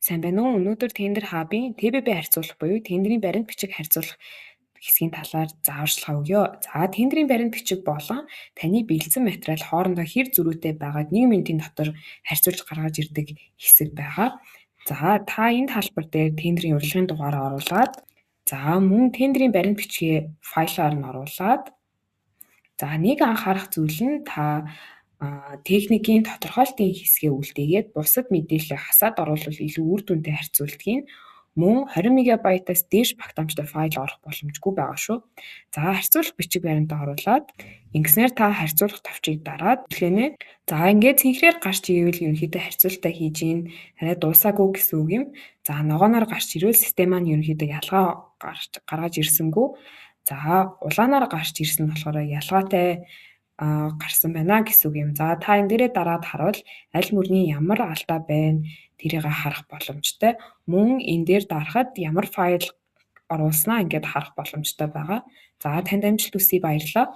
Сайн байна уу? Өнөөдөр Tender Hub-ийн TBB харьцуулах буюу тендерийн баримт бичиг харьцуулах хэсгийн талаар зааварчилгаа өгье. За, тендерийн баримт бичиг болон таны бэлдсэн материал хоорондоо хэр зөрүүтэй байгааг 1 минутын дотор харьцуулж гаргаж ирдэг хэсэг байгаа. За, та энэ талбар дээр тендерийн урилгын дугаараа оруулаад, за мөн тендерийн баримт бичгээ файлаар нь оруулаад, за нэг анхаарах зүйл нь та техникийн тодорхойлтын хэсгээ үлдээгээд бусад мэдээллээ хасаад оруулбал илүү үр дүнтэй харьцуулдгийг мөн 20 мегабайтаас дээш багтаамжтай файл орох боломжгүй байгаа шүү. За, харьцуулах бичиг баримтаа оруулаад ингэснээр та харьцуулах товчийг дараад хэлэнэ. За, ингээд цэнхрээр гарч ирэвэл ерөнхийдөө харьцуултаа хийж ийн арай дуусаагүй гэсэн үг юм. За, ногооноор гарч ирвэл систем маань ерөнхийдөө ялгаа гаргаж ирсэнгүй. За, улаанаар гарч ирсэн нь болохоор ялгаатай гарсан байна гэсэн үг юм. За, та энэ дээрээ дараад харуул аль мөрний ямар алдаа байна тэрийг харах боломжтой. Мөн энэ дээр дарахад ямар файл оруулснаа ингээд харах боломжтой байгаа. За, танд амжилт хүсье, баярлалаа.